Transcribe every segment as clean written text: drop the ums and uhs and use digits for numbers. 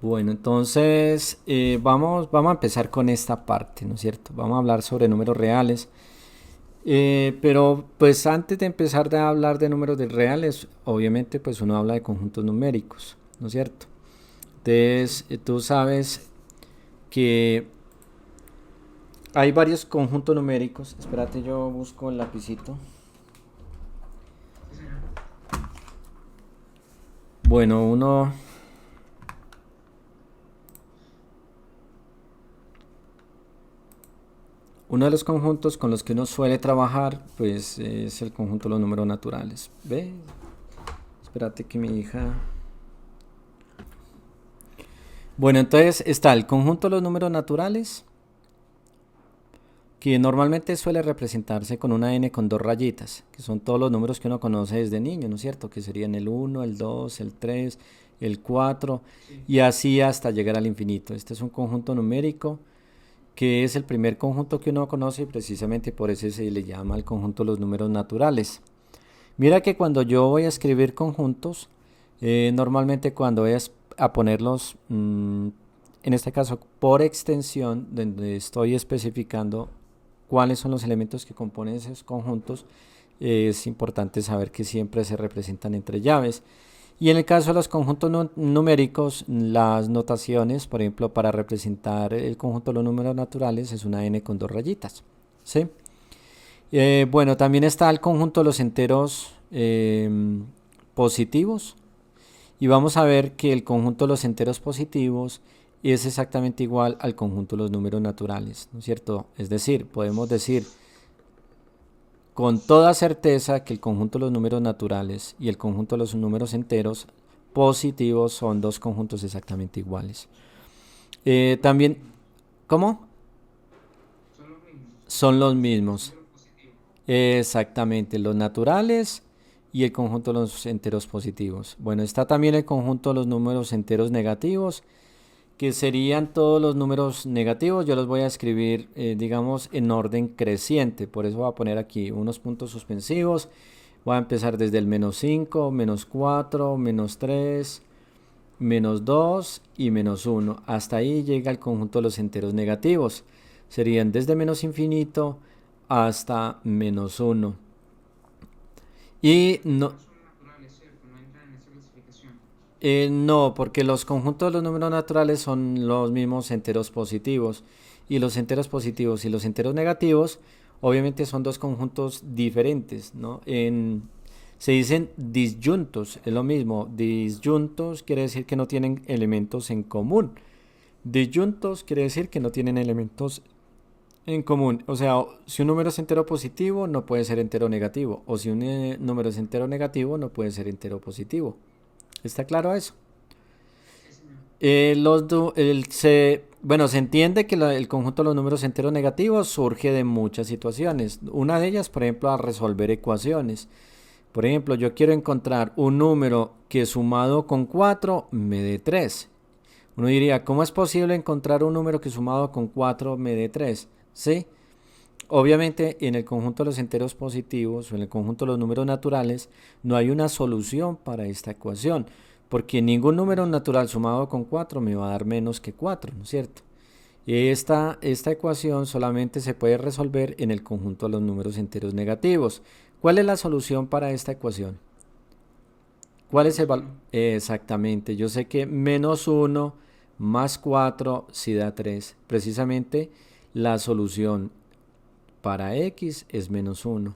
Bueno, entonces vamos a empezar con esta parte, ¿no es cierto? Vamos a hablar sobre números reales. Pero pues antes de empezar a hablar de números reales, obviamente pues uno habla de conjuntos numéricos, ¿no es cierto? Sí, Entonces tú sabes que hay varios conjuntos numéricos. Espérate, yo busco el lapicito. sí, señor. Bueno, uno de los conjuntos con los que uno suele trabajar pues es el conjunto de los números naturales. ¿Ve? Espérate que mi hija... Bueno, entonces está el conjunto de los números naturales, que normalmente suele representarse con una n con dos rayitas, que son todos los números que uno conoce desde niño, ¿no es cierto? Que serían el uno, el 2, el 3, el 4 Sí, y así hasta llegar al infinito. Este es un conjunto numérico que es el primer conjunto que uno conoce y precisamente por eso se le llama el conjunto de los números naturales. Mira que cuando yo voy a escribir conjuntos, normalmente cuando voy a ponerlos, en este caso por extensión, donde estoy especificando cuáles son los elementos que componen esos conjuntos, es importante saber que siempre se representan entre llaves. Y en el caso de los conjuntos numéricos, las notaciones, por ejemplo, para representar el conjunto de los números naturales es una n con dos rayitas. ¿Sí? Bueno, también está el conjunto de los enteros positivos. Y vamos a ver que el conjunto de los enteros positivos es exactamente igual al conjunto de los números naturales, ¿no es cierto? Es decir, podemos decir con toda certeza que el conjunto de los números naturales y el conjunto de los números enteros positivos son dos conjuntos exactamente iguales. También, ¿cómo? son los mismos. Son los El mismos. número positivo. Exactamente, los naturales y el conjunto de los enteros positivos. Bueno, está también el conjunto de los números enteros negativos, que serían todos los números negativos. Yo los voy a escribir, digamos, en orden creciente. Por eso voy a poner aquí unos puntos suspensivos. Voy a empezar desde el menos 5, menos 4, menos 3, menos 2 y menos 1. Hasta ahí llega el conjunto de los enteros negativos. Serían desde menos infinito hasta menos 1. Y Pero estos no, no son naturales, ¿cierto? No entran en esa clasificación. no, porque los conjuntos de los números naturales son los mismos enteros positivos. Y los enteros positivos y los enteros negativos, obviamente son dos conjuntos diferentes, ¿no? Se dicen disyuntos, es lo mismo. Disyuntos quiere decir que no tienen elementos en común. Disyuntos quiere decir que no tienen elementos en común. O sea, si un número es entero positivo, no puede ser entero negativo. O si un número es entero negativo, no puede ser entero positivo. ¿Está claro eso? Sí, señor. Bueno, se entiende que el conjunto de los números enteros negativos surge de muchas situaciones. Una de ellas, por ejemplo, a resolver ecuaciones. Por ejemplo, yo quiero encontrar un número que sumado con 4 me dé 3. Uno diría, ¿cómo es posible encontrar un número que sumado con 4 me dé 3? ¿Sí? Obviamente, en el conjunto de los enteros positivos o en el conjunto de los números naturales no hay una solución para esta ecuación, porque ningún número Eso. natural sumado con 4 me va a dar menos que 4, ¿no es cierto? Esta ecuación solamente se puede resolver en el conjunto de los números enteros negativos. ¿Cuál es la solución para esta ecuación? ¿Cuál es Menos uno. Exactamente, yo sé que menos uno más 4 sí da 3. Precisamente la solución para x es menos uno.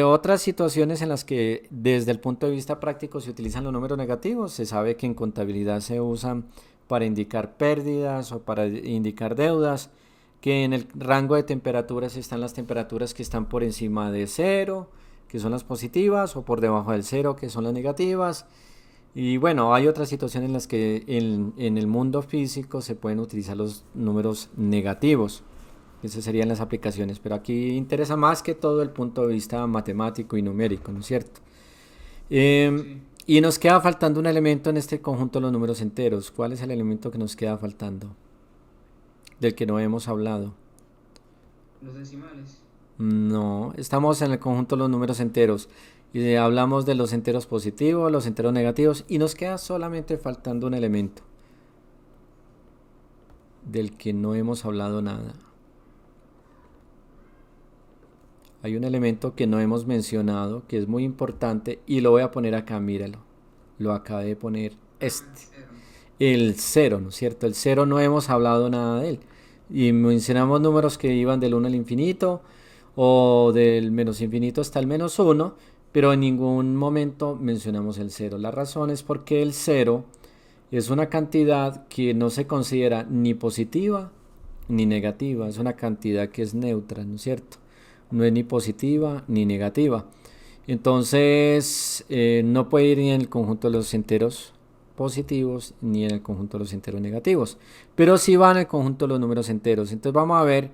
Otras situaciones en las que desde el punto de vista práctico se utilizan los números negativos, se sabe que en contabilidad se usan para indicar pérdidas o para indicar deudas, que en el rango de temperaturas están las temperaturas que están por encima de cero, que son las positivas, o por debajo del cero, que son las negativas. Y bueno, hay otras situaciones en las que en el mundo físico se pueden utilizar los números negativos. Esas serían las aplicaciones, pero aquí interesa más que todo el punto de vista matemático y numérico, ¿no es cierto? Sí. Y nos queda faltando un elemento en este conjunto de los números enteros. ¿Cuál es el elemento que nos queda faltando? Del que no hemos hablado. Los decimales. No, estamos en el conjunto de los números enteros. Y hablamos de los enteros positivos, los enteros negativos, y nos queda solamente faltando un elemento. del que no hemos hablado nada. Hay un elemento que no hemos mencionado, que es muy importante, y lo voy a poner acá, míralo. Lo acabé de poner Cero. el 0, ¿no es cierto? El 0 no hemos hablado nada de él. Y mencionamos números que iban del 1 al infinito, o del menos infinito hasta el menos 1, pero en ningún momento mencionamos el 0. La razón es porque el 0 es una cantidad que no se considera ni positiva ni negativa. Es una cantidad que es neutra, ¿no es cierto? No es ni positiva ni negativa. Entonces, no puede ir ni en el conjunto de los enteros positivos ni en el conjunto de los enteros negativos. Pero sí va en el conjunto de los números enteros. Entonces vamos a ver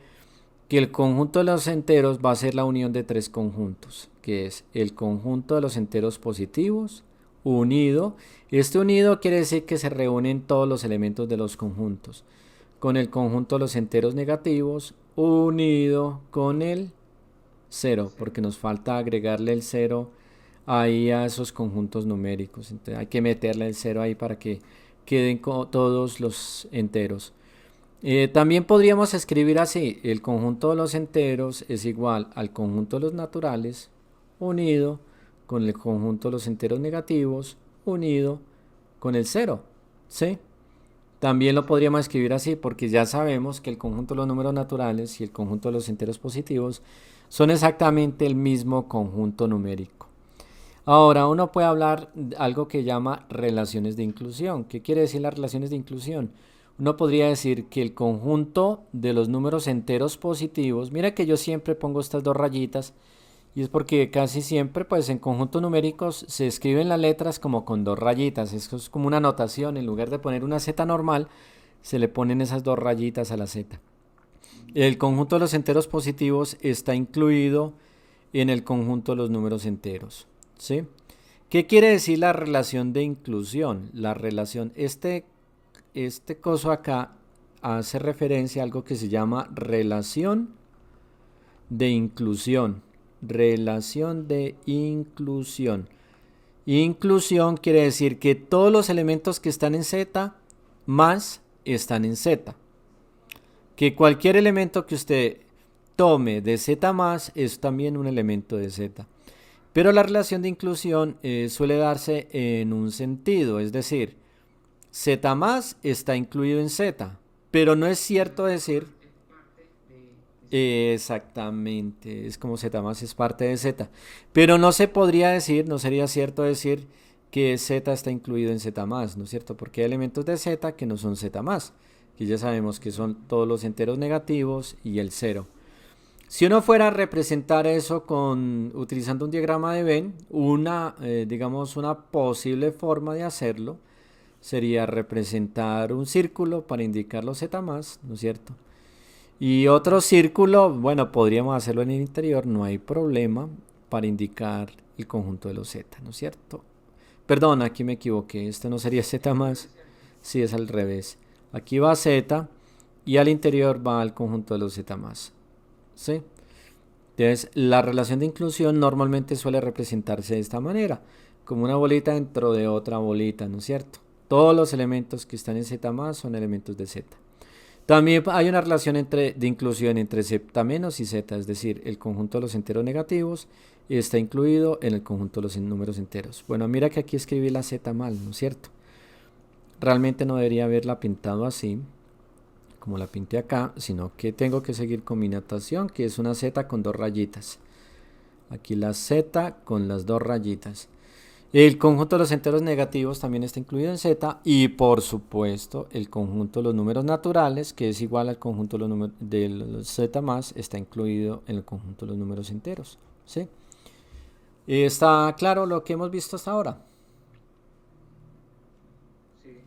que el conjunto de los enteros va a ser la unión de tres conjuntos, que es el conjunto de los enteros positivos unido. Este unido quiere decir que se reúnen todos los elementos de los conjuntos, con el conjunto de los enteros negativos unido con el 0, porque nos falta agregarle el 0 ahí a esos conjuntos numéricos. Entonces hay que meterle el 0 ahí para que queden todos los enteros. También podríamos escribir así: el conjunto de los enteros es igual al conjunto de los naturales unido con el conjunto de los enteros negativos unido con el 0, ¿sí? También lo podríamos escribir así, porque ya sabemos que el conjunto de los números naturales y el conjunto de los enteros positivos son exactamente el mismo conjunto numérico. Ahora, uno puede hablar de algo que llama relaciones de inclusión. ¿Qué quiere decir las relaciones de inclusión? Uno podría decir que el conjunto de los números enteros positivos, mira que yo siempre pongo estas dos rayitas, y es porque casi siempre pues en conjuntos numéricos se escriben las letras como con dos rayitas. Esto es como una notación. En lugar de poner una Z normal, se le ponen esas dos rayitas a la Z. El conjunto de los enteros positivos está incluido en el conjunto de los números enteros, ¿sí? ¿Qué quiere decir la relación de inclusión? La relación, este coso acá hace referencia a algo que se llama relación de inclusión. Relación de inclusión. Inclusión quiere decir que todos los elementos que están en Z más están en Z. Que cualquier elemento que usted tome de Z más es también un elemento de Z. Pero la relación de inclusión suele darse en un sentido, es decir, Z más está incluido en Z, pero no es cierto decir... Exactamente, es como Z más es parte de Z, pero no se podría decir, no sería cierto decir que Z está incluido en Z más, ¿no es cierto? Porque hay elementos de Z que no son Z más, que ya sabemos que son todos los enteros negativos y el 0. Si uno fuera a representar eso utilizando un diagrama de Venn, digamos una posible forma de hacerlo sería representar un círculo para indicar los Z más, ¿no es cierto? Y otro círculo, bueno, podríamos hacerlo en el interior, no hay problema, para indicar el conjunto de los Z, ¿no es cierto? Perdón, aquí me equivoqué, esto no sería Z más, sí, es al revés. Aquí va Z y al interior va el conjunto de los Z más, ¿sí? Entonces, la relación de inclusión normalmente suele representarse de esta manera, como una bolita dentro de otra bolita, ¿no es cierto? Todos los elementos que están en Z más son elementos de Z. También hay una relación de inclusión entre Z menos y Z, es decir, el conjunto de los enteros negativos está incluido en el conjunto de los números enteros. Bueno, mira que aquí escribí la Z mal, ¿no es cierto? Realmente no debería haberla pintado así, como la pinté acá, sino que tengo que seguir con mi notación, que es una Z con dos rayitas. Aquí la Z con las dos rayitas. El conjunto de los enteros negativos también está incluido en Z, y por supuesto el conjunto de los números naturales, que es igual al conjunto de los Z más, está incluido en el conjunto de los números enteros, ¿sí? ¿Está claro lo que hemos visto hasta ahora? Sí.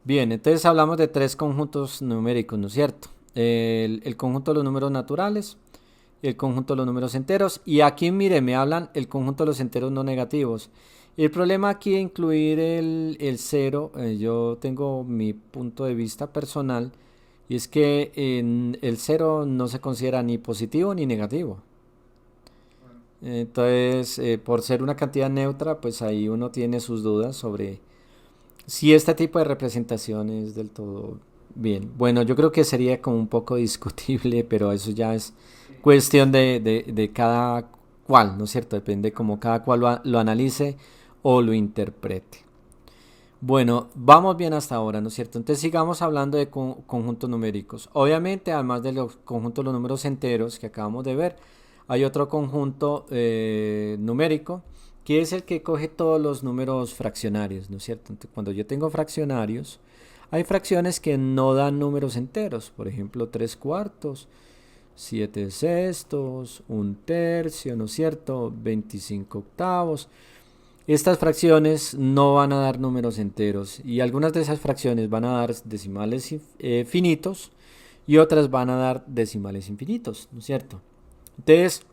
Bien, entonces hablamos de tres conjuntos numéricos, ¿no es cierto? El conjunto de los números naturales, el conjunto de los números enteros, y aquí mire, me hablan el conjunto de los enteros no negativos. El problema aquí de incluir el 0, yo tengo mi punto de vista personal, y es que el 0 no se considera ni positivo ni negativo. Entonces, por ser una cantidad neutra, pues ahí uno tiene sus dudas sobre si este tipo de representación es del todo Bien, bueno, yo creo que sería como un poco discutible, pero eso ya es Sí, cuestión de cada cual, ¿no es cierto? Depende como cada cual lo analice o lo interprete. Bueno, vamos bien hasta ahora, ¿no es cierto? Entonces sigamos hablando de conjuntos numéricos. Obviamente, además de los conjuntos de los números enteros que acabamos de ver, hay otro conjunto numérico que es el que coge todos los números fraccionarios, ¿no es cierto? Entonces, cuando yo tengo fraccionarios, hay fracciones que no dan números enteros, por ejemplo, 3 cuartos, 7 sextos, un tercio, ¿no es cierto? 25 octavos. Estas fracciones no van a dar números enteros y algunas de esas fracciones van a dar decimales finitos y otras van a dar decimales infinitos, ¿no es cierto? Entonces,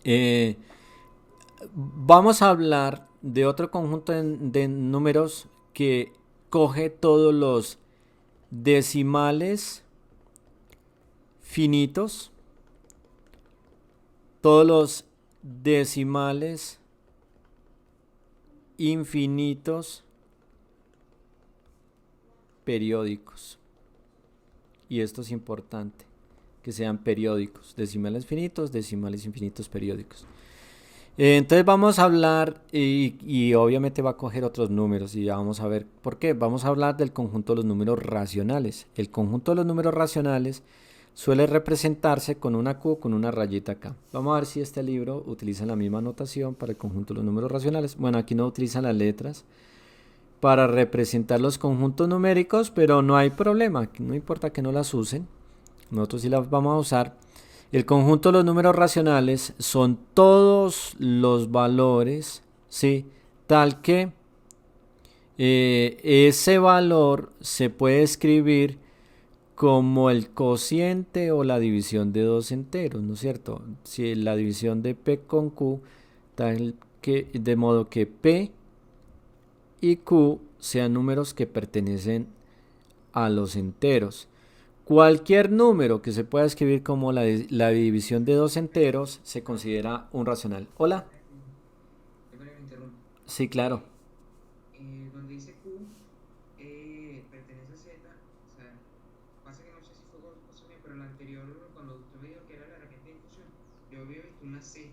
eh, vamos a hablar de otro conjunto de números que coge todos los decimales finitos, todos los decimales infinitos periódicos. Y esto es importante, que sean periódicos, decimales finitos, decimales infinitos periódicos. Entonces vamos a hablar y obviamente va a coger otros números y ya vamos a ver por qué. Vamos a hablar del conjunto de los números racionales. El conjunto de los números racionales suele representarse con una Q con una rayita acá. Vamos a ver si este libro utiliza la misma notación para el conjunto de los números racionales. Bueno, aquí no utilizan las letras para representar los conjuntos numéricos, pero no hay problema, no importa que no las usen. Nosotros sí las vamos a usar. El conjunto de los números racionales son todos los valores, ¿sí? Tal que ese valor se puede escribir como el cociente o la división de dos enteros, ¿no es cierto? Si la división de P con Q, tal que, de modo que P y Q sean números que pertenecen a los enteros. Cualquier número que se pueda escribir como la división de dos enteros se considera un racional. Hola. yo me interrumpo. Sí, claro. Eh, Donde dice Q, pertenece a Z, o sea, pasa que no sé si fue cosa mía, pero el anterior, cuando usted me dijo que era la herramienta de difusión, yo había visto una C,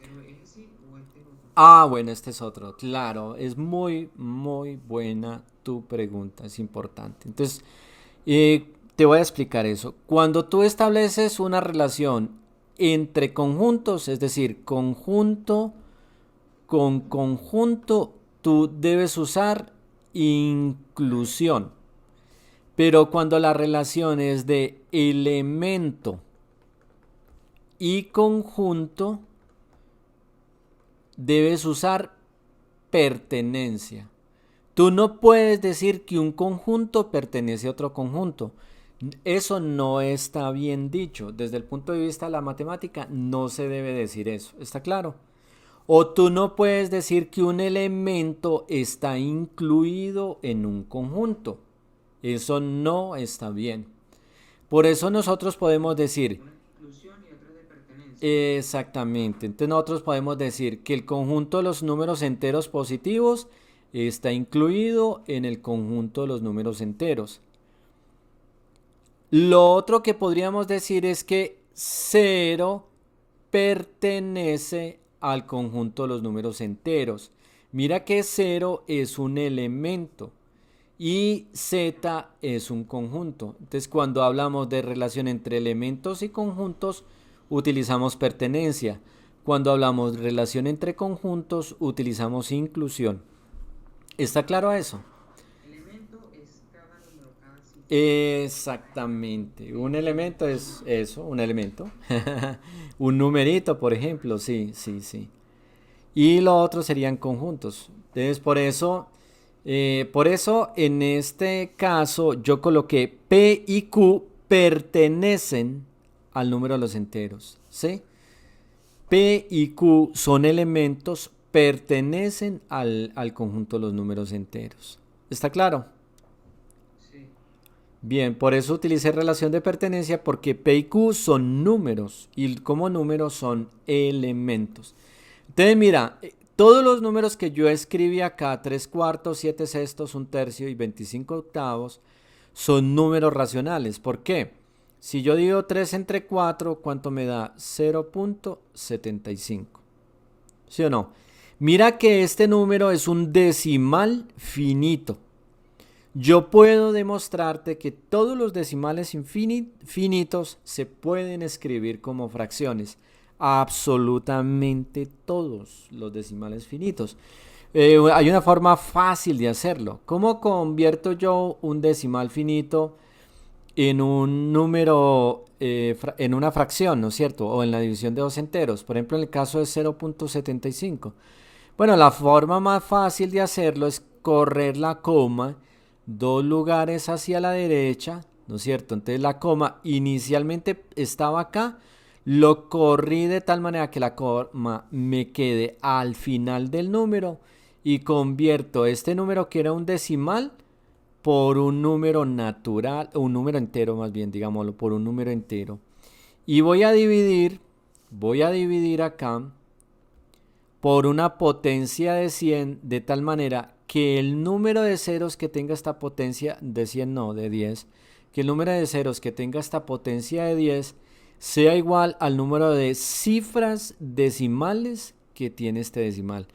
pero ¿es así o este es otro? Ah, bueno, este es otro. Claro, es muy, muy buena tu pregunta, es importante. Entonces, te voy a explicar eso. Cuando tú estableces una relación entre conjuntos, es decir, conjunto con conjunto, tú debes usar inclusión. Pero cuando la relación es de elemento y conjunto, debes usar pertenencia. Tú no puedes decir que un conjunto pertenece a otro conjunto. Eso no está bien dicho. Desde el punto de vista de la matemática no se debe decir eso. ¿Está claro? O tú no puedes decir que un elemento está incluido en un conjunto. Eso no está bien. Por eso nosotros podemos decir, Una es de inclusión y otra es de pertenencia. exactamente, entonces nosotros podemos decir que el conjunto de los números enteros positivos está incluido en el conjunto de los números enteros. Lo otro que podríamos decir es que cero pertenece al conjunto de los números enteros. Mira que cero es un elemento y z es un conjunto. Entonces, cuando hablamos de relación entre elementos y conjuntos, utilizamos pertenencia. Cuando hablamos de relación entre conjuntos, utilizamos inclusión. ¿Está claro eso? Elemento es cada número, cada cifra. Exactamente. Un elemento es eso, un elemento. Un numerito, por ejemplo, sí, sí, sí. Y lo otro serían conjuntos. Entonces, por eso en este caso yo coloqué P y Q pertenecen al número de los enteros, ¿sí? P y Q son elementos, pertenecen al conjunto de los números enteros. ¿Está claro? Sí, Bien, por eso utilicé relación de pertenencia porque P y Q son números y como números son elementos. Entonces mira, todos los números que yo escribí acá, 3 cuartos, 7 sextos, un tercio y 25 octavos, son números racionales. ¿Por qué? Si yo divido 3 entre 4, ¿cuánto me da? 0.75. ¿Sí o no? Mira que este número es un decimal finito. Yo puedo demostrarte que todos los decimales finitos se pueden escribir como fracciones. Absolutamente todos los decimales finitos. Hay una forma fácil de hacerlo. ¿Cómo convierto yo un decimal finito en un número, en una fracción, ¿no es cierto? O en la división de dos enteros. Por ejemplo, en el caso de 0.75. Bueno, la forma más fácil de hacerlo es correr la coma 2 lugares hacia la derecha, ¿no es cierto? Entonces la coma inicialmente estaba acá, lo corrí de tal manera que la coma me quede al final del número y convierto este número que era un decimal por un número natural, un número entero más bien, digámoslo, por un número entero. Y voy a dividir acá por una potencia de 100 de tal manera que el número de ceros que tenga esta potencia de 100, no, de 10, que el número de ceros que tenga esta potencia de 10 sea igual al número de cifras decimales que tiene este decimal.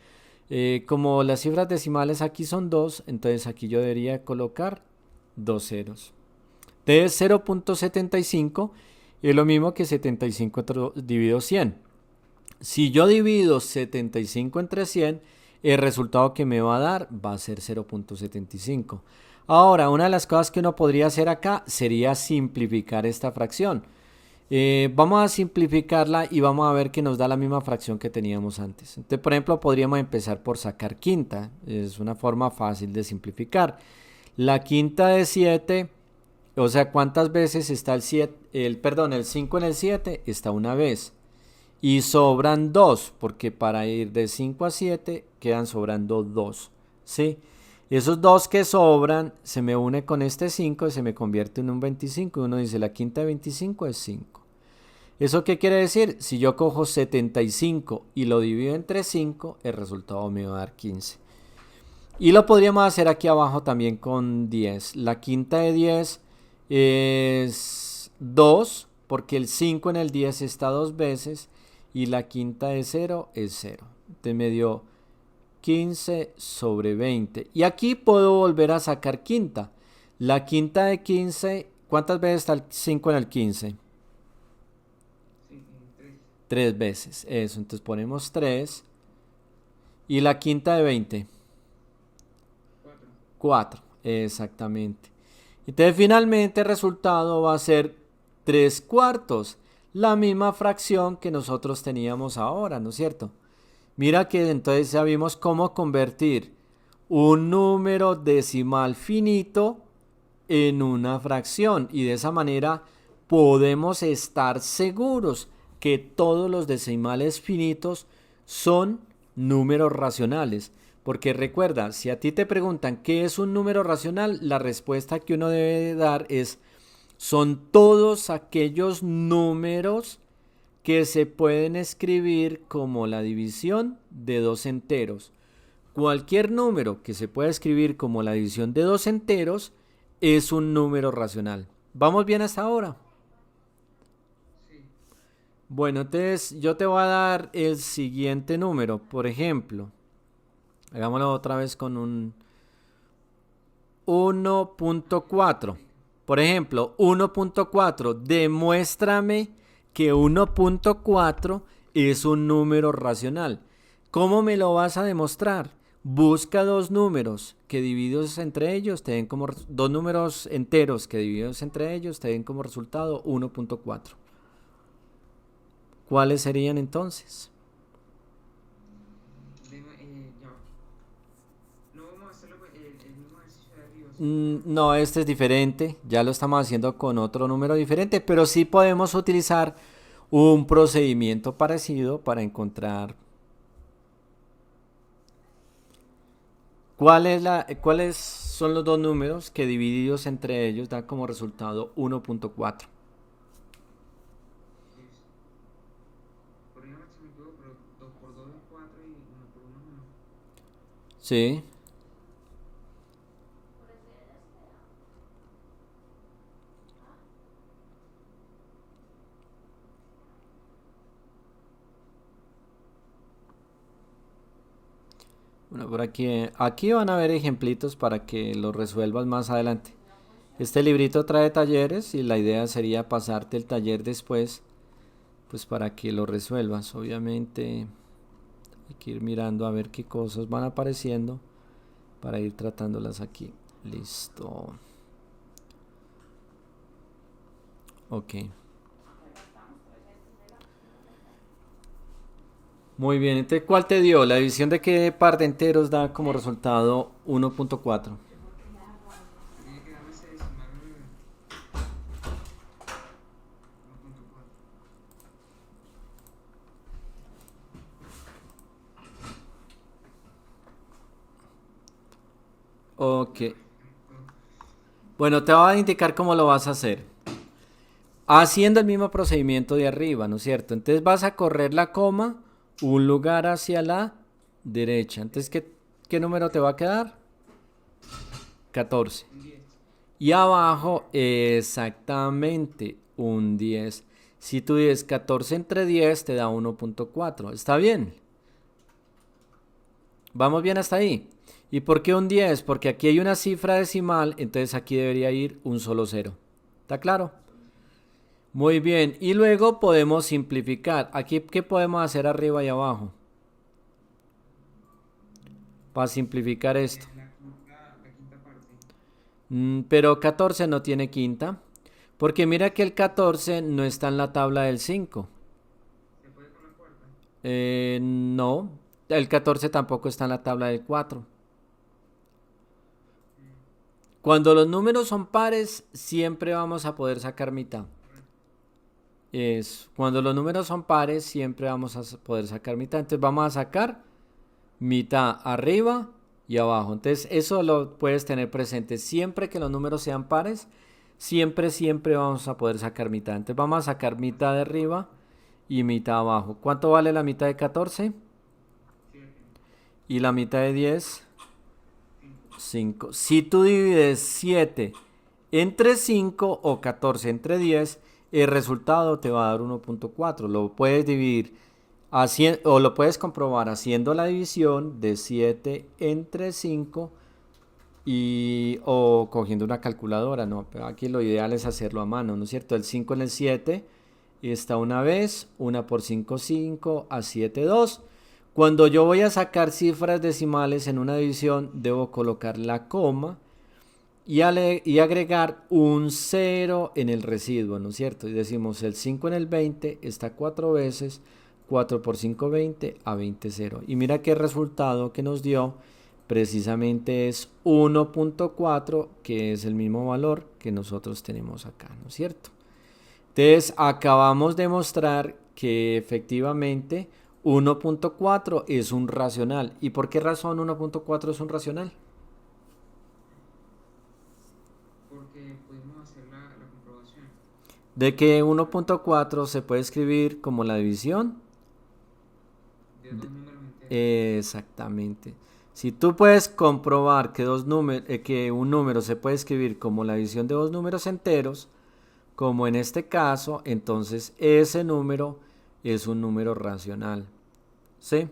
Como las cifras decimales aquí son 2, entonces aquí yo debería colocar 2 ceros. Entonces 0.75 es lo mismo que 75 dividido 100. Si yo divido 75 entre 100, el resultado que me va a dar va a ser 0.75. Ahora, una de las cosas que uno podría hacer acá sería simplificar esta fracción. Vamos a simplificarla y vamos a ver que nos da la misma fracción que teníamos antes. Entonces, por ejemplo, podríamos empezar por sacar quinta. Es una forma fácil de simplificar. La quinta de 7, o sea, ¿cuántas veces está el 7? El 5 en el 7 está una vez. Y sobran 2, porque para ir de 5 a 7 quedan sobrando 2. ¿Sí? Esos 2 que sobran se me une con este 5 y se me convierte en un 25. Y uno dice, la quinta de 25 es 5. ¿Eso qué quiere decir? Si yo cojo 75 y lo divido entre 5, el resultado me va a dar 15. Y lo podríamos hacer aquí abajo también con 10. La quinta de 10 es 2, porque el 5 en el 10 está 2 veces. Y la quinta de 0 es 0. Entonces me dio 15 sobre 20. Y aquí puedo volver a sacar quinta. La quinta de 15, ¿cuántas veces está el 5 en el 15? 3 veces, eso. Entonces ponemos 3. Y la quinta de 20. 4, exactamente. Entonces finalmente el resultado va a ser 3 cuartos. La misma fracción que nosotros teníamos ahora, ¿no es cierto? Mira que entonces ya vimos cómo convertir un número decimal finito en una fracción. Y de esa manera podemos estar seguros que todos los decimales finitos son números racionales. Porque recuerda, si a ti te preguntan qué es un número racional, la respuesta que uno debe dar es: son todos aquellos números que se pueden escribir como la división de dos enteros. Cualquier número que se pueda escribir como la división de dos enteros es un número racional. ¿Vamos bien hasta ahora? Sí. Bueno, entonces yo te voy a dar el siguiente número. Por ejemplo, hagámoslo otra vez con un 1.4. Por ejemplo, 1.4. Demuéstrame que 1.4 es un número racional. ¿Cómo me lo vas a demostrar? Busca dos números que divididos entre ellos te den como dos números enteros que divididos entre ellos te den como resultado 1.4. ¿Cuáles serían entonces? Ya va. No vamos a hacerlo el mismo ejercicio de arriba, ¿cierto? No, este es diferente. Ya lo estamos haciendo con otro número diferente, pero sí podemos utilizar un procedimiento parecido para encontrar cuáles son los dos números que divididos entre ellos dan como resultado 1.4. Es, corrígame si me equivoco, pero 2 por 2 es 4 y 1 por 1 es 1. Sí, Bueno, por aquí van a ver ejemplitos para que los resuelvas más adelante. Este librito trae talleres y la idea sería pasarte el taller después, pues para que lo resuelvas. Obviamente hay que ir mirando a ver qué cosas van apareciendo para ir tratándolas aquí. Listo. Ok. Muy bien, entonces, ¿cuál te dio? ¿La división de qué par de enteros da como resultado 1.4? Tiene que darme ese decimal 1.4. Ok. Ejemplo, Bueno, te voy a indicar cómo lo vas a hacer. Haciendo el mismo procedimiento de arriba, ¿no es cierto? Entonces vas a correr la coma un lugar hacia la derecha. Entonces, ¿qué número te va a quedar? 14. un 10. Y abajo, exactamente, un 10. Si tú dices 14 entre 10, te da 1.4. ¿Está bien? ¿Vamos bien hasta ahí? ¿Y por qué un 10? Porque aquí hay una cifra decimal, entonces aquí debería ir un solo cero. ¿Está claro? Muy bien. Y luego podemos simplificar. Aquí, ¿qué podemos hacer arriba y abajo? Para simplificar esto. La quinta parte. Pero 14 no tiene quinta. Porque mira que el 14 no está en la tabla del 5. ¿Se puede con la cuarta? No. El 14 tampoco está en la tabla del 4. Mm, Cuando los números son pares, siempre vamos a poder sacar mitad. correcto. Cuando los números son pares, siempre vamos a poder sacar mitad. Entonces vamos a sacar mitad arriba y abajo. Entonces eso lo puedes tener presente. Siempre que los números sean pares, siempre vamos a poder sacar mitad. Entonces vamos a sacar mitad de arriba y mitad abajo. ¿Cuánto vale la mitad de 14? 7. Y la mitad de 10, 5. 5. Si tú divides 7 entre 5 o 14 entre 10, el resultado te va a dar 1.4. Lo puedes dividir o lo puedes comprobar haciendo la división de 7 entre 5 o cogiendo una calculadora, ¿no? Pero aquí lo ideal es hacerlo a mano, ¿no es cierto? El 5 en el 7 está una vez, una por 5, 5, a 7, 2. Cuando yo voy a sacar cifras decimales en una división, debo colocar la coma y agregar un 0 en el residuo, ¿no es cierto? Y decimos el 5 en el 20 está 4 veces, 4 por 5, 20, a 20, 0. Y mira qué resultado que nos dio, precisamente es 1.4, que es el mismo valor que nosotros tenemos acá, ¿no es cierto? Entonces, acabamos de mostrar que efectivamente 1.4 es un racional. ¿Y por qué razón 1.4 es un racional? Porque pudimos hacer la comprobación De que 1.4 se puede escribir como la división. de dos números enteros. Exactamente. Si tú puedes comprobar que un número se puede escribir como la división de dos números enteros, como en este caso, entonces ese número es un número racional. ¿Sí?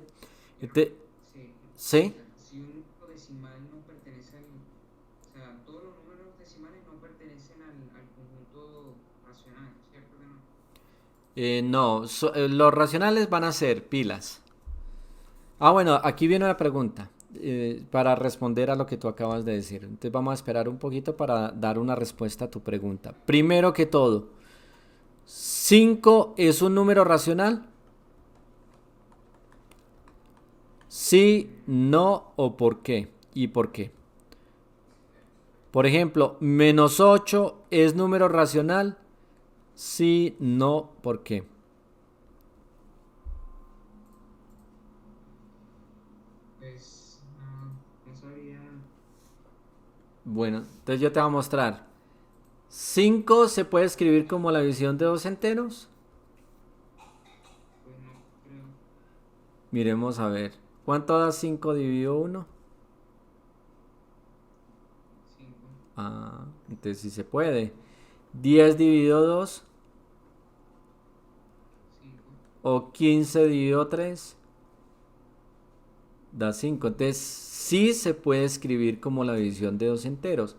Pero, sí, ¿Sí? pregunta, si un número decimal no pertenece al, o sea, todos los números decimales no pertenecen al conjunto racional, ¿cierto que no? No, los racionales van a ser pilas. Ah, bueno, aquí viene una pregunta para responder a lo que tú acabas de decir. Entonces vamos a esperar un poquito para dar una respuesta a tu pregunta. Primero que todo, ¿5 es un número racional? Sí, no o por qué. ¿Y por qué? Por ejemplo, -8 es número racional. Sí, no, ¿por qué? Pues no sabía, Bueno, entonces yo te voy a mostrar. 5 se puede escribir como la división de dos enteros. pues no creo. Miremos a ver. ¿Cuánto da 5 dividido 1? 5. Ah, entonces sí se puede. 10 dividido 2 5. o 15 dividido 3. da 5. Entonces sí se puede escribir como la división de dos enteros.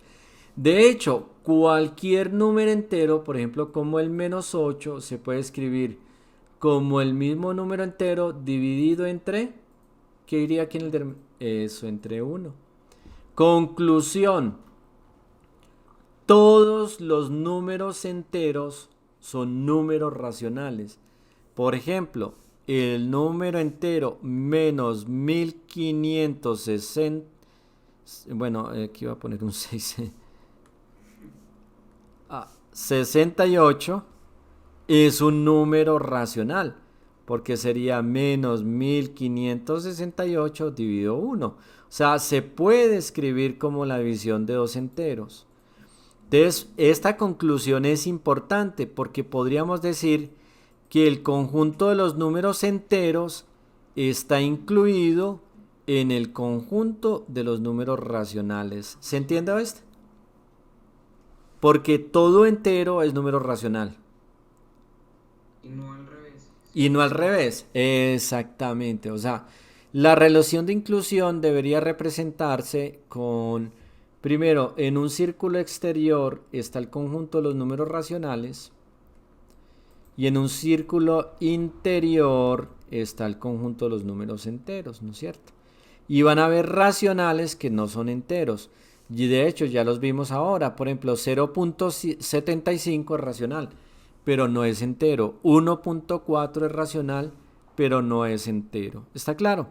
De hecho, cualquier número entero, por ejemplo, como el -8, se puede escribir como el mismo número entero dividido entre, ¿qué iría aquí en el eso, entre 1? Conclusión: todos los números enteros son números racionales. Por ejemplo, el número entero menos 1560, bueno, aquí voy a poner un 6, 68 es un número racional, porque sería menos 1568 dividido 1. O sea, se puede escribir como la división de dos enteros. Entonces, esta conclusión es importante porque podríamos decir que el conjunto de los números enteros está incluido en el conjunto de los números racionales. ¿Se entiende esto? Porque todo entero es número racional. Y no al revés. Y no al revés. Exactamente. O sea, la relación de inclusión debería representarse con, primero, en un círculo exterior está el conjunto de los números racionales y en un círculo interior está el conjunto de los números enteros, ¿no es cierto? Y van a haber racionales que no son enteros. Y de hecho ya los vimos ahora. Por ejemplo, 0.75 es racional, pero no es entero. 1.4 es racional, pero no es entero. ¿Está claro?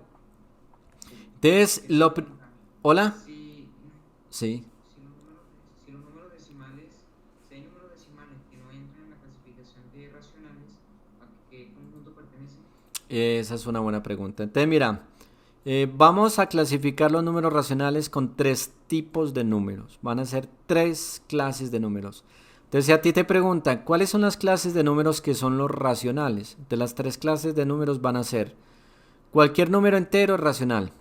Entonces, ¿hola? Sí. Si los números decimales, si hay números decimales que no entran en la clasificación de racionales, ¿a qué conjunto pertenecen? Esa es una buena pregunta. Entonces, mira, vamos a clasificar los números racionales con 3 tipos de números. Van a ser 3 clases de números. Entonces, si a ti te preguntan, ¿cuáles son las clases de números que son los racionales? De las 3 clases de números van a ser: cualquier número entero es racional.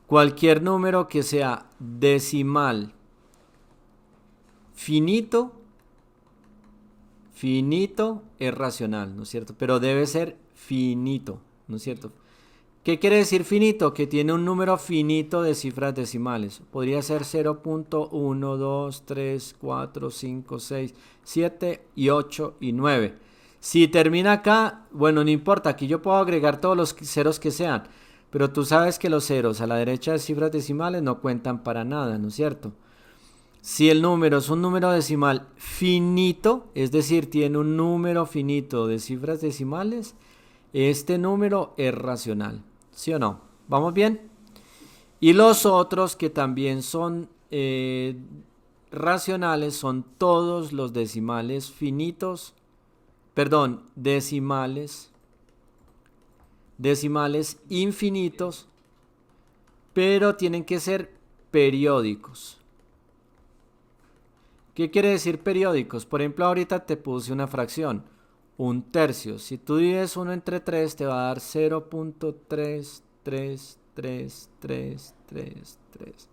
Cualquier número que sea decimal finito es racional, ¿no es cierto? Pero debe ser finito, ¿no es cierto? ¿Qué quiere decir finito? Que tiene un número finito de cifras decimales. Podría ser 0.1, 2, 3, 4, 5, 6, 7 y 8 y 9. Si termina acá, bueno, no importa, aquí yo puedo agregar todos los ceros que sean, pero tú sabes que los ceros a la derecha de cifras decimales no cuentan para nada, ¿no es cierto? Si el número es un número decimal finito, es decir, tiene un número finito de cifras decimales, este número es racional, ¿sí o no? ¿Vamos bien? Y los otros que también son racionales son todos los decimales finitos, perdón, decimales infinitos, pero tienen que ser periódicos. ¿Qué quiere decir periódicos? Por ejemplo, ahorita te puse una fracción, 1/3. Si tú divides 1 entre 3, te va a dar 0.3333333.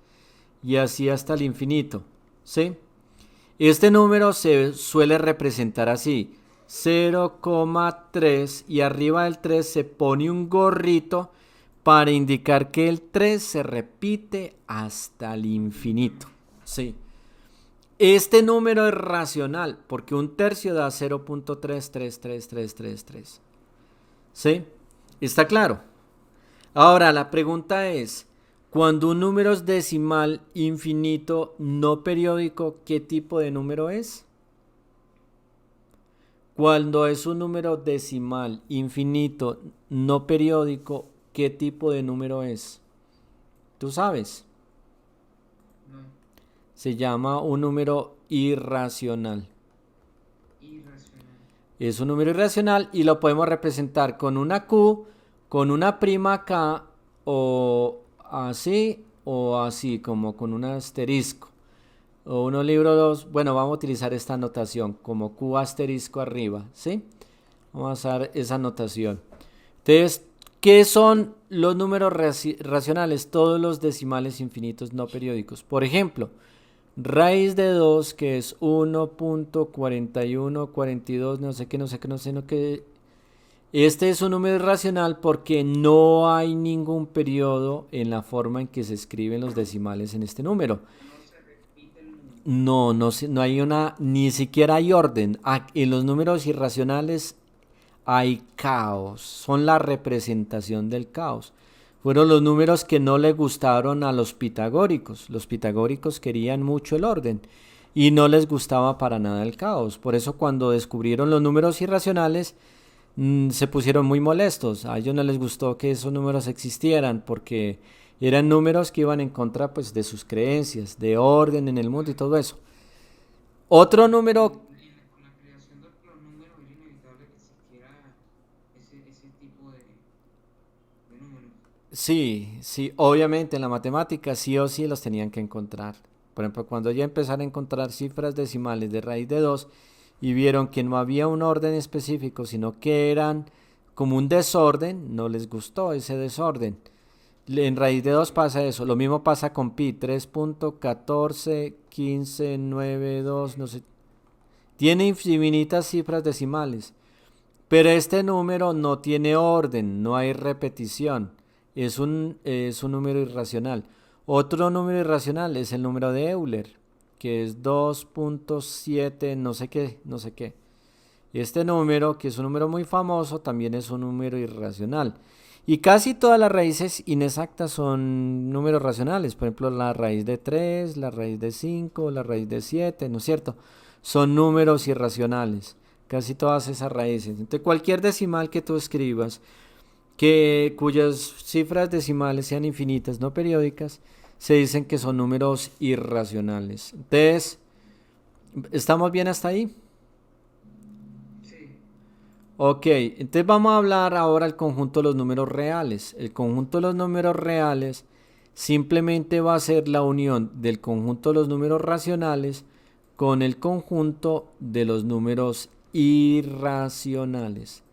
Y así hasta el infinito, ¿sí? Este número se suele representar así: 0,3, y arriba del 3 se pone un gorrito para indicar que el 3 se repite hasta el infinito, ¿sí? Este número es racional porque 1/3 da 0.333333. ¿Sí? ¿Está claro? Ahora la pregunta es, cuando un número es decimal infinito no periódico, ¿qué tipo de número es? Cuando es un número decimal infinito no periódico, ¿qué tipo de número es? ¿Tú sabes? No. Se llama un número irracional. Irracional. Es un número irracional y lo podemos representar con una Q, con una prima K, o así, como con un asterisco. O unos libros, bueno, vamos a utilizar esta notación como Q asterisco arriba, ¿sí? Vamos a usar esa notación. Entonces, ¿qué son los números racionales? Todos los decimales infinitos no periódicos. Por ejemplo, raíz de 2, que es 1.4142, no sé qué, Este es un número irracional porque no hay ningún periodo en la forma en que se escriben los decimales en este número. No se repite el número. No, no, no hay una, ni siquiera hay orden. En los números irracionales hay caos, son la representación del caos. Fueron los números que no le gustaron a los pitagóricos. Los pitagóricos querían mucho el orden y no les gustaba para nada el caos. Por eso cuando descubrieron los números irracionales, se pusieron muy molestos. A ellos no les gustó que esos números existieran porque eran números que iban en contra pues de sus creencias, de orden en el mundo y todo eso. Otro número. Con la creación de los números era inevitable que existiera ese tipo de números. Sí, sí, obviamente en la matemática sí o sí los tenían que encontrar. Por ejemplo, cuando ya empezaron a encontrar cifras decimales de raíz de 2 y vieron que no había un orden específico, sino que eran como un desorden, no les gustó ese desorden. En raíz de 2 pasa eso. Lo mismo pasa con pi, 3.141592, no sé. Tiene infinitas cifras decimales. Pero este número no tiene orden, no hay repetición. Es un número irracional. Otro número irracional es el número de Euler, que es 2.7 no sé qué, no sé qué. Este número, que es un número muy famoso, también es un número irracional. Y casi todas las raíces inexactas son números racionales. Por ejemplo, la raíz de 3, la raíz de 5, la raíz de 7, ¿no es cierto? Son números irracionales. Casi todas esas raíces. Entonces, cualquier decimal que tú escribas, cuyas cifras decimales sean infinitas, no periódicas, se dicen que son números irracionales. Entonces, ¿estamos bien hasta ahí? Sí. Ok, entonces vamos a hablar ahora del conjunto de los números reales. El conjunto de los números reales simplemente va a ser la unión del conjunto de los números racionales con el conjunto de los números irracionales.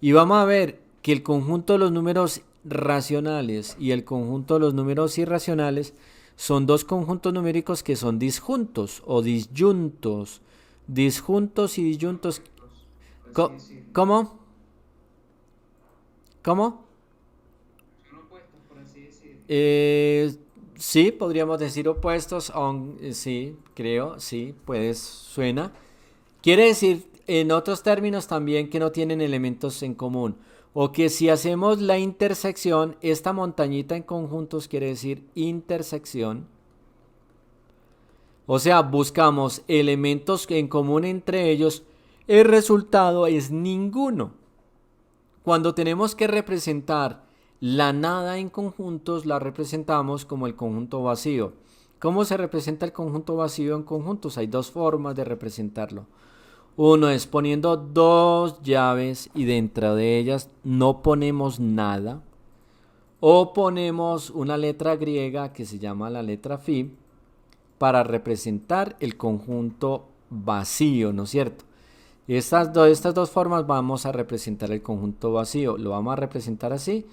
Y vamos a ver que el conjunto de los números racionales y el conjunto de los números irracionales son dos conjuntos numéricos que son disjuntos o disyuntos. Disjuntos y disyuntos. Opuestos, por así Co- decirlo. ¿Cómo? ¿Cómo? Son opuestos, por así decirlo. Eh, sí, podríamos decir opuestos, sí, creo, sí, pues suena. Quiere decir, en otros términos también, que no tienen elementos en común. O que si hacemos la intersección, esta montañita en conjuntos quiere decir intersección. O sea, buscamos elementos en común entre ellos. El resultado es ninguno. Cuando tenemos que representar la nada en conjuntos, la representamos como el conjunto vacío. ¿Cómo se representa el conjunto vacío en conjuntos? Hay dos formas de representarlo. Uno es poniendo dos llaves y dentro de ellas no ponemos nada. O ponemos una letra griega que se llama la letra phi para representar el conjunto vacío, ¿no es cierto? Estas dos formas vamos a representar el conjunto vacío. Lo vamos a representar así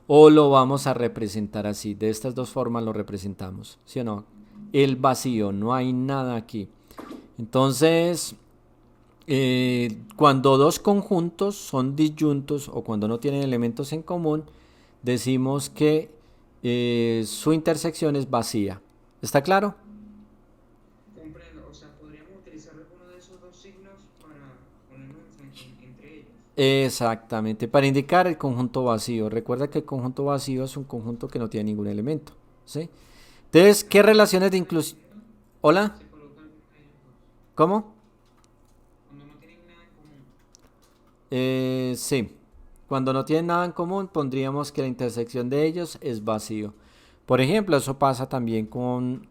o lo vamos a representar así. De estas dos formas lo representamos, ¿sí o no? El vacío, no hay nada aquí. Entonces, cuando dos conjuntos son disyuntos o cuando no tienen elementos en común, decimos que su intersección es vacía. ¿Está claro? Comprendo, o sea, podríamos utilizar alguno de esos dos signos para ponernos entre ellos. Exactamente, para indicar el conjunto vacío. Recuerda que el conjunto vacío es un conjunto que no tiene ningún elemento, ¿sí? Entonces, ¿qué relaciones de inclusión? ¿Hola? Se coloca alguno de ellos dos. ¿Cómo? Cuando no tienen nada en común. Sí. Cuando no tienen nada en común, pondríamos que la intersección de ellos es vacío. Por ejemplo, eso pasa también con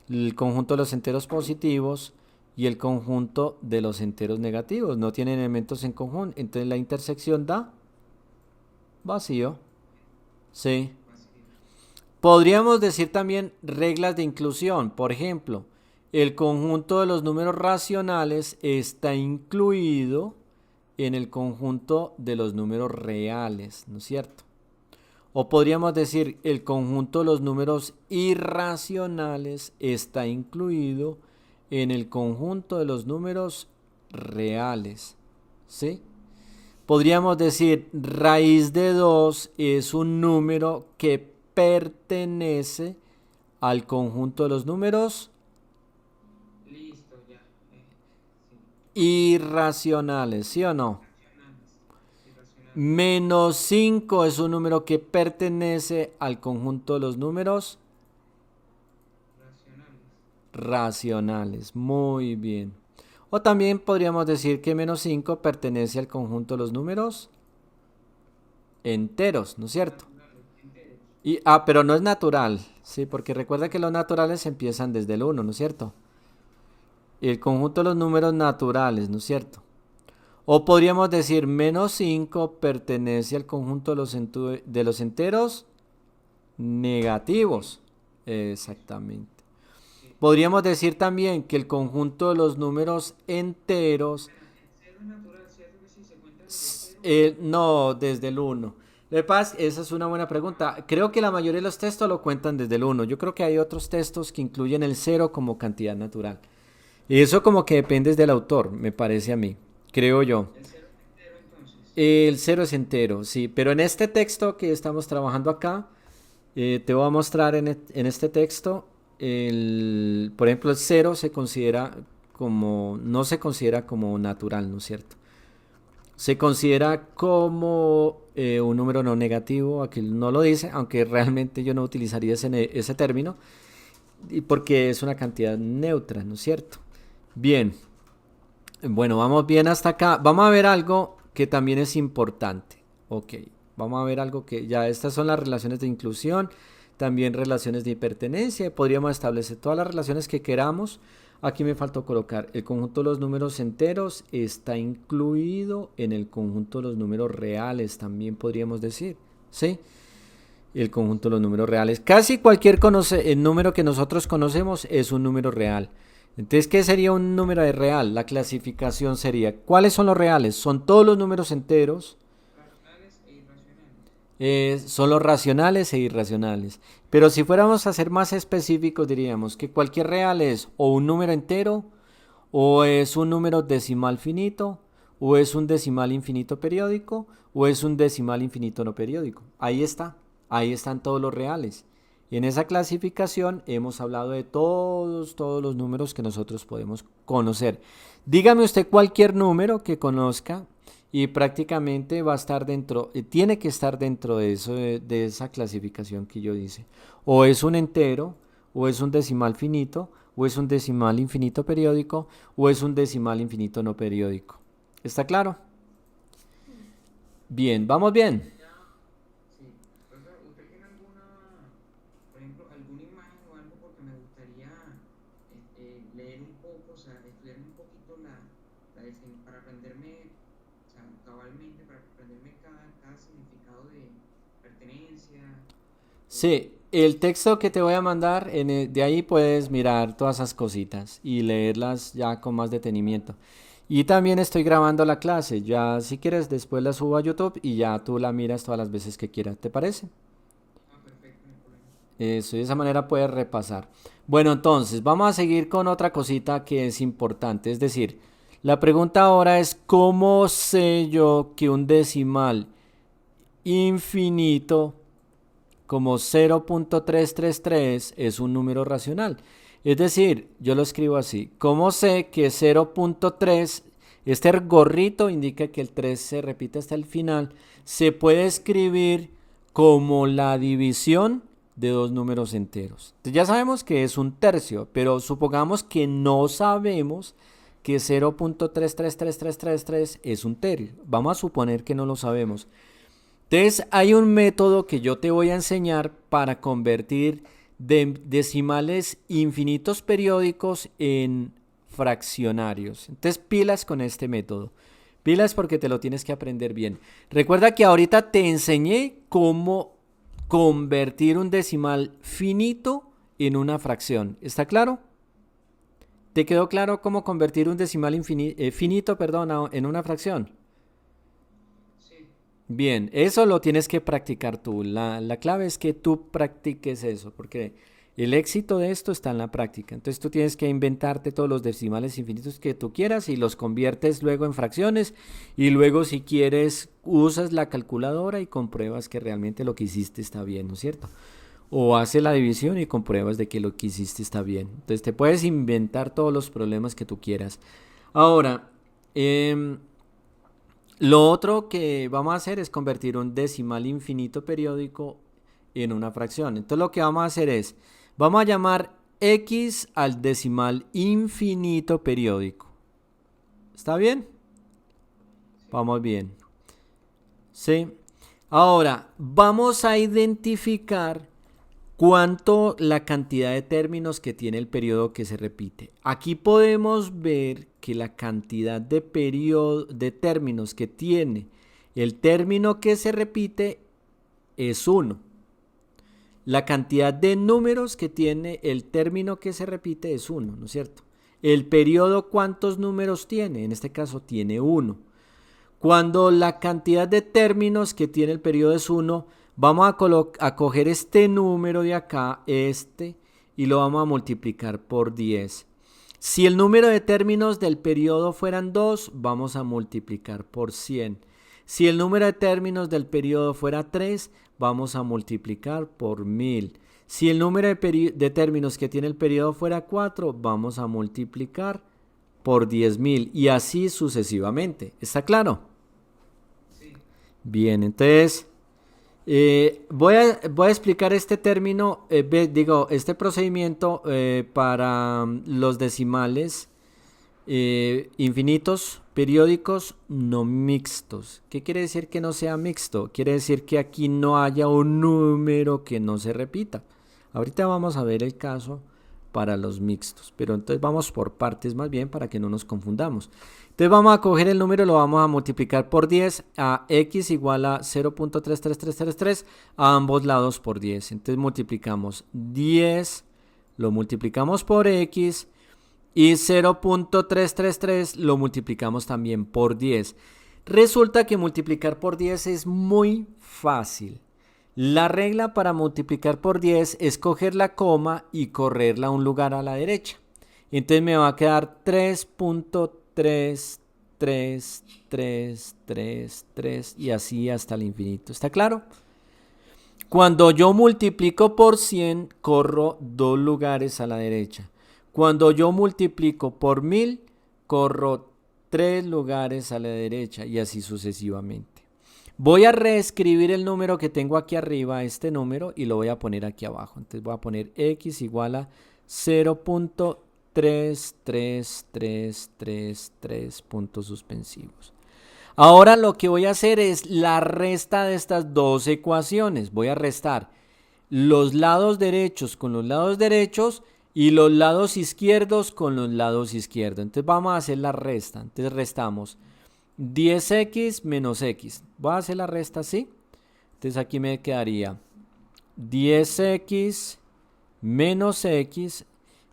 el conjunto de los enteros positivos y el conjunto de los enteros negativos. No tienen elementos en común, entonces la intersección da vacío. Sí. Vacío. Podríamos decir también reglas de inclusión. Por ejemplo, el conjunto de los números racionales está incluido en el conjunto de los números reales, ¿no es cierto? O podríamos decir, el conjunto de los números irracionales está incluido en el conjunto de los números reales, ¿sí? Podríamos decir, raíz de 2 es un número que pertenece al conjunto de los números Listo, ya. Sí. irracionales, ¿sí o no? Irracionales. Irracionales. Menos 5 es un número que pertenece al conjunto de los números Racionales. racionales. Muy bien. O también podríamos decir que menos 5 pertenece al conjunto de los números enteros, ¿no es cierto? Naturales. Enteros. Pero no es natural, sí, porque recuerda que los naturales empiezan desde el uno, ¿no es cierto? Y el conjunto de los números naturales, ¿no es cierto? O podríamos decir menos 5 pertenece al conjunto de los enteros negativos. Negativos. Eso. Exactamente. Sí. Podríamos decir también que el conjunto de los números enteros, Bueno, el cero es natural, ¿cierto que sí? ¿Se cuenta desde el cero o desde el uno? no desde el uno. Lo que pasa, esa es una buena pregunta. Creo que la mayoría de los textos lo cuentan desde el uno. Yo creo que hay otros textos que incluyen el cero como cantidad natural. Y eso como que depende del autor, me parece a mí. Creo yo. El cero es entero entonces. El cero es entero, sí. Pero en este texto que estamos trabajando acá, te voy a mostrar en este texto, por ejemplo, el cero se considera como, no se considera como natural, ¿no es cierto? Se considera como un número no negativo, aquí no lo dice, aunque realmente yo no utilizaría ese término, y porque es una cantidad neutra, ¿no es cierto? Bien, bueno, vamos bien hasta acá. Vamos a ver algo que también es importante. Ok, vamos a ver algo que ya estas son las relaciones de inclusión, también relaciones de pertenencia. Podríamos establecer todas las relaciones que queramos. Aquí me faltó colocar el conjunto de los números enteros está incluido en el conjunto de los números reales, también podríamos decir, ¿sí? El conjunto de los números reales. Casi cualquier el número que nosotros conocemos es un número real. Entonces, ¿qué sería un número real? La clasificación sería, ¿cuáles son los reales? Son todos los números enteros, Racionales e irracionales. son los racionales e irracionales. Pero si fuéramos a ser más específicos, diríamos que cualquier real es o un número entero, o es un número decimal finito, o es un decimal infinito periódico, o es un decimal infinito no periódico. Ahí está, ahí están todos los reales. Y en esa clasificación hemos hablado de todos los números que nosotros podemos conocer. Dígame usted cualquier número que conozca y prácticamente va a estar dentro, tiene que estar dentro de eso, de esa clasificación que yo dice. O es un entero, o es un decimal finito, o es un decimal infinito periódico, o es un decimal infinito no periódico. ¿Está claro? Bien, vamos bien. Entonces ya, sí. Profesor, ¿usted tiene alguna, por ejemplo, alguna imagen o algo porque me gustaría leer un poco, o sea, estudiar un poquito para aprenderme, o sea, cabalmente, para aprenderme cada significado de pertenencia o Sí, el texto que te voy a mandar, de ahí puedes mirar todas esas cositas y leerlas ya con más detenimiento. Y también estoy grabando la clase, ya si quieres después la subo a YouTube y ya tú la miras todas las veces que quieras, ¿te parece? perfecto, no hay problema. Eso, de esa manera puedes repasar. Bueno, entonces vamos a seguir con otra cosita que es importante, es decir, la pregunta ahora es ¿cómo sé yo que un decimal infinito como 0.333 es un número racional? Es decir, yo lo escribo así. ¿Cómo sé que 0.3, este gorrito indica que el 3 se repite hasta el final, se puede escribir como la división de dos números enteros? Entonces ya sabemos que es un tercio, pero supongamos que no sabemos que 0.333333 es un tercio. Vamos a suponer que no lo sabemos. Entonces hay un método que yo te voy a enseñar para convertir decimales infinitos periódicos en fraccionarios. Entonces pilas con este método. Pilas porque te lo tienes que aprender bien. Recuerda que ahorita te enseñé cómo convertir un decimal finito en una fracción. ¿Está claro? ¿Te quedó claro cómo convertir un decimal finito, perdón, en una fracción? Sí, Bien, eso lo tienes que practicar tú. La clave es que tú practiques eso, porque El éxito de esto está en la práctica. Entonces tú tienes que inventarte todos los decimales infinitos que tú quieras y los conviertes luego en fracciones y luego si quieres usas la calculadora y compruebas que realmente lo que hiciste está bien, ¿no es cierto? O haces la división y compruebas de que lo que hiciste está bien. Entonces te puedes inventar todos los problemas que tú quieras. Ahora, lo otro que vamos a hacer es convertir un decimal infinito periódico en una fracción. Entonces lo que vamos a hacer es, vamos a llamar x al decimal infinito periódico. ¿Está bien? Vamos bien. ¿Sí? Ahora, vamos a identificar cuánto la cantidad de términos que tiene el periodo que se repite. Aquí podemos ver que la cantidad de términos que tiene el término que se repite es 1. La cantidad de números que tiene el término que se repite es 1, ¿no es cierto? El periodo, ¿cuántos números tiene? En este caso tiene 1. Cuando la cantidad de términos que tiene el periodo es 1, vamos a coger este número de acá, y lo vamos a multiplicar por 10. Si el número de términos del periodo fueran 2, vamos a multiplicar por 100. Si el número de términos del periodo fuera 3, vamos a multiplicar por 1000. Si el número de términos que tiene el periodo fuera 4, vamos a multiplicar por 10.000 y así sucesivamente. ¿Está claro? Sí. Bien, entonces voy a explicar este término, este procedimiento para los decimales infinitos periódicos no mixtos. ¿Qué quiere decir que no sea mixto? Quiere decir que aquí no haya un número que no se repita. Ahorita vamos a ver el caso para los mixtos, pero entonces vamos por partes más bien para que no nos confundamos. Entonces vamos a coger el número, lo vamos a multiplicar por 10 a x igual a 0.33333 a ambos lados por 10. Entonces multiplicamos 10, lo multiplicamos por x y 0.333 lo multiplicamos también por 10. Resulta que multiplicar por 10 es muy fácil. La regla para multiplicar por 10 es coger la coma y correrla a un lugar a la derecha. Entonces me va a quedar 3.33333 y así hasta el infinito. ¿Está claro? Cuando yo multiplico por 100, corro 2 lugares a la derecha. Cuando yo multiplico por 1000, corro 3 lugares a la derecha y así sucesivamente. Voy a reescribir el número que tengo aquí arriba, este número, y lo voy a poner aquí abajo. Entonces voy a poner x igual a 0.33333 puntos suspensivos. Ahora lo que voy a hacer es la resta de estas dos ecuaciones. Voy a restar los lados derechos con los lados derechos y los lados izquierdos con los lados izquierdos. Entonces vamos a hacer la resta. Entonces restamos 10x menos x. Voy a hacer la resta así. Entonces aquí me quedaría 10x menos x.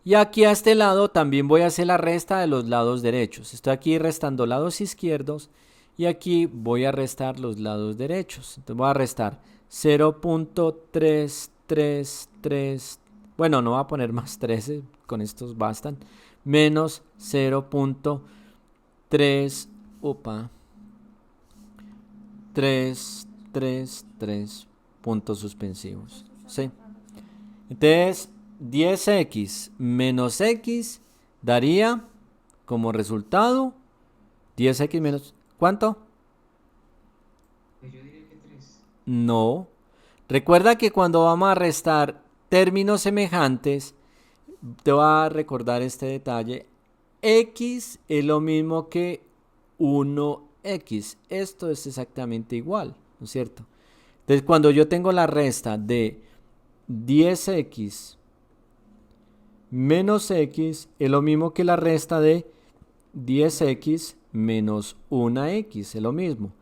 Y aquí a este lado también voy a hacer la resta de los lados derechos. Estoy aquí restando lados izquierdos. Y aquí voy a restar los lados derechos. Entonces voy a restar 0.333. Bueno, no voy a poner más 13. Con estos bastan. Menos 0.3. 333 puntos suspensivos. ¿Sí? Entonces 10x menos x daría como resultado 10x menos... ¿Cuánto? Pues yo diría que 3. No. Recuerda que cuando vamos a restar términos semejantes, te voy a recordar este detalle. X es lo mismo que 1x. Esto es exactamente igual, ¿no es cierto? Entonces, cuando yo tengo la resta de 10x menos x, es lo mismo que la resta de 10x menos 1x, es lo mismo.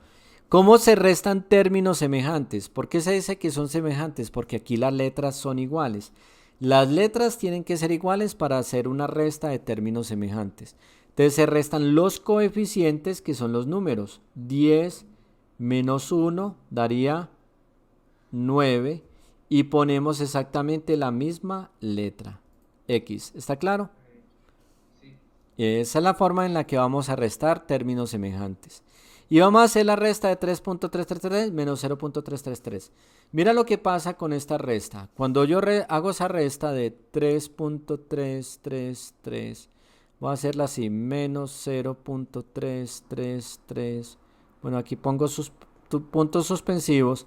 ¿Cómo se restan términos semejantes? ¿Por qué se dice que son semejantes? Porque aquí las letras son iguales. Las letras tienen que ser iguales para hacer una resta de términos semejantes. Entonces se restan los coeficientes, que son los números. 10 menos 1 daría 9 y ponemos exactamente la misma letra, X. ¿Está claro? Sí. Esa es la forma en la que vamos a restar términos semejantes. Y vamos a hacer la resta de 3.333 menos 0.333. Mira lo que pasa con esta resta. Cuando yo hago esa resta de 3.333, voy a hacerla así, menos 0.333. Bueno, aquí pongo sus puntos suspensivos.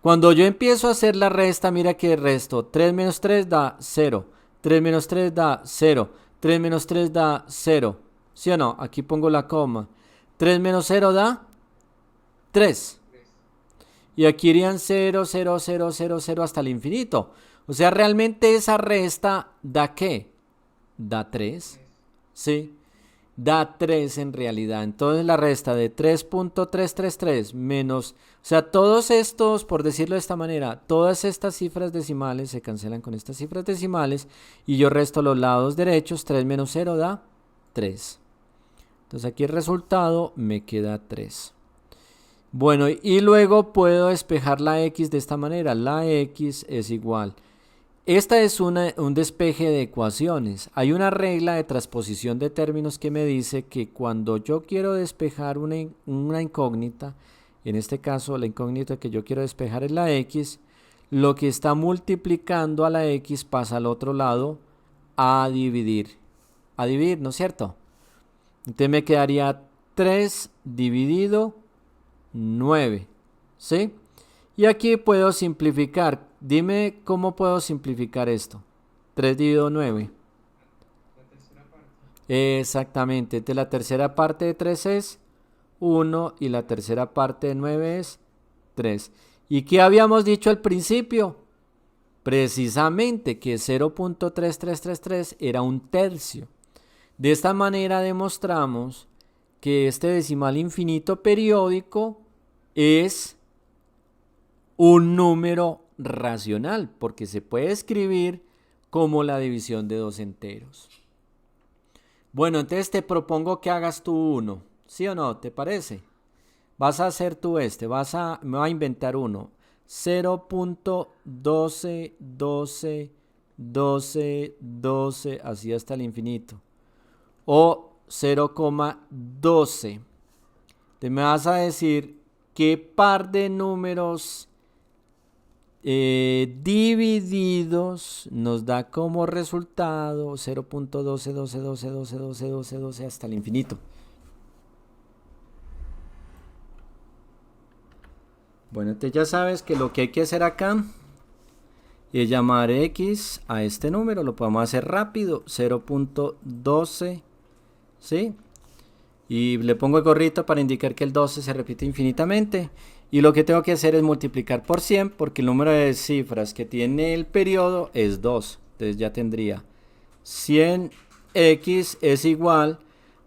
Cuando yo empiezo a hacer la resta, mira que resto. 3 menos 3 da 0. 3 menos 3 da 0. 3 menos 3 da 0. ¿Sí o no? Aquí pongo la coma. 3 menos 0 da 3. Y aquí irían 0, 0, 0, 0, 0 hasta el infinito. O sea, realmente esa resta da ¿qué? Da 3. ¿Sí? Da 3 en realidad. Entonces la resta de 3.333 menos, o sea, todos estos, por decirlo de esta manera, todas estas cifras decimales se cancelan con estas cifras decimales y yo resto los lados derechos. 3 menos 0 da 3. Entonces aquí el resultado me queda 3. Bueno, y luego puedo despejar la X de esta manera. La X es igual. Esta es un despeje de ecuaciones. Hay una regla de transposición de términos que me dice que cuando yo quiero despejar una incógnita, en este caso la incógnita que yo quiero despejar es la X, lo que está multiplicando a la X pasa al otro lado a dividir. A dividir, ¿no es cierto? Entonces me quedaría 3 dividido 9, ¿sí? Y aquí puedo simplificar. Dime cómo puedo simplificar esto. 3 dividido 9. La tercera parte. Exactamente. Entonces la tercera parte de 3 es 1 y la tercera parte de 9 es 3. ¿Y qué habíamos dicho al principio? Precisamente que 0.3333 era un tercio. De esta manera demostramos que este decimal infinito periódico es un número racional, porque se puede escribir como la división de dos enteros. Bueno, entonces te propongo que hagas tú uno, ¿sí o no? ¿Te parece? Vas a hacer tú me vas a inventar uno. 0.12, 12, 12, 12, así hasta el infinito. O 0,12. Te me vas a decir qué par de números divididos nos da como resultado 0.12, 12, 12, 12, 12, 12, 12 hasta el infinito. Bueno, entonces ya sabes que lo que hay que hacer acá es llamar X a este número. Lo podemos hacer rápido, 0.12, ¿sí? Y le pongo el gorrito para indicar que el 12 se repite infinitamente. Y lo que tengo que hacer es multiplicar por 100 porque el número de cifras que tiene el periodo es 2. Entonces ya tendría 100x es igual,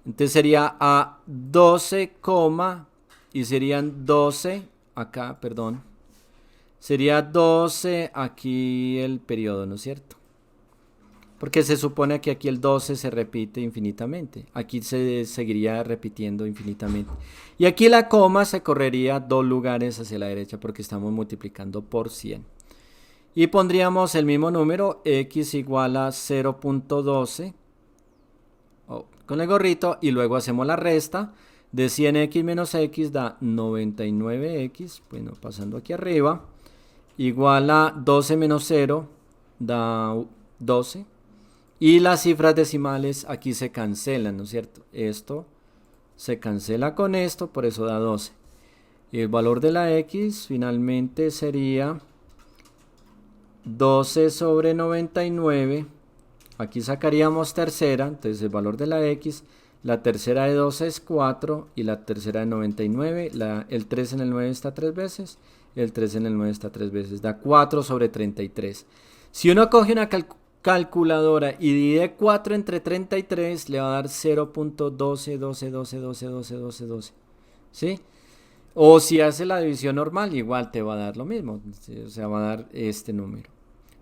entonces sería a 12, y serían 12, acá, perdón. Sería 12 aquí el periodo, ¿no es cierto? Porque se supone que aquí el 12 se repite infinitamente. Aquí se seguiría repitiendo infinitamente. Y aquí la coma se correría 2 lugares hacia la derecha porque estamos multiplicando por 100. Y pondríamos el mismo número, x igual a 0.12 con el gorrito y luego hacemos la resta. De 100x menos x da 99x, bueno, pasando aquí arriba, igual a 12 menos 0 da 12. Y las cifras decimales aquí se cancelan, ¿no es cierto? Esto se cancela con esto, por eso da 12. Y el valor de la X finalmente sería 12 sobre 99. Aquí sacaríamos tercera, entonces el valor de la X, la tercera de 12 es 4 y la tercera de 99, el 3 en el 9 está 3 veces, el 3 en el 9 está 3 veces, da 4 sobre 33. Si uno coge una calculadora y divide 4 entre 33, le va a dar 0.12, 12, 12, 12, 12, 12, 12, ¿sí? O si hace la división normal, igual te va a dar lo mismo, o sea, va a dar este número.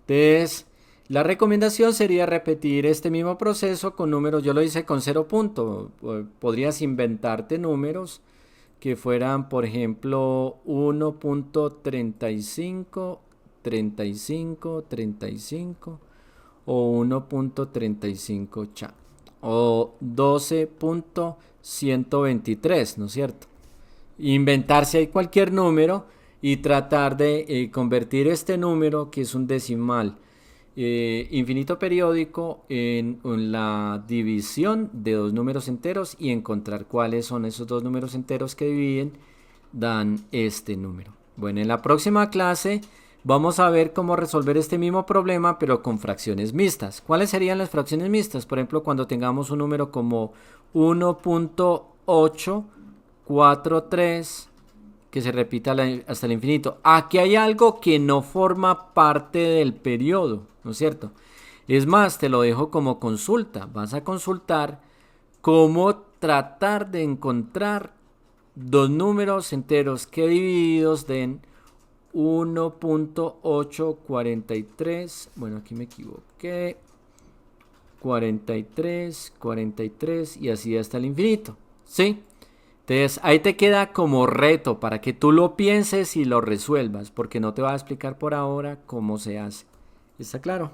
Entonces, la recomendación sería repetir este mismo proceso con números. Yo lo hice con 0 punto. Podrías inventarte números que fueran, por ejemplo, 1.35, 1.35 o 1.35 cha o 12.123, ¿no es cierto? Inventarse ahí cualquier número y tratar de convertir este número, que es un decimal infinito periódico, en la división de dos números enteros y encontrar cuáles son esos dos números enteros que dividen, dan este número. Bueno, en la próxima clase vamos a ver cómo resolver este mismo problema, pero con fracciones mixtas. ¿Cuáles serían las fracciones mixtas? Por ejemplo, cuando tengamos un número como 1.843 que se repita hasta el infinito. Aquí hay algo que no forma parte del periodo, ¿no es cierto? Es más, te lo dejo como consulta. Vas a consultar cómo tratar de encontrar dos números enteros que divididos den 1.843. Bueno, aquí me equivoqué. 43 y así hasta el infinito. ¿Sí? Entonces ahí te queda como reto para que tú lo pienses y lo resuelvas, porque no te voy a explicar por ahora cómo se hace. ¿Está claro?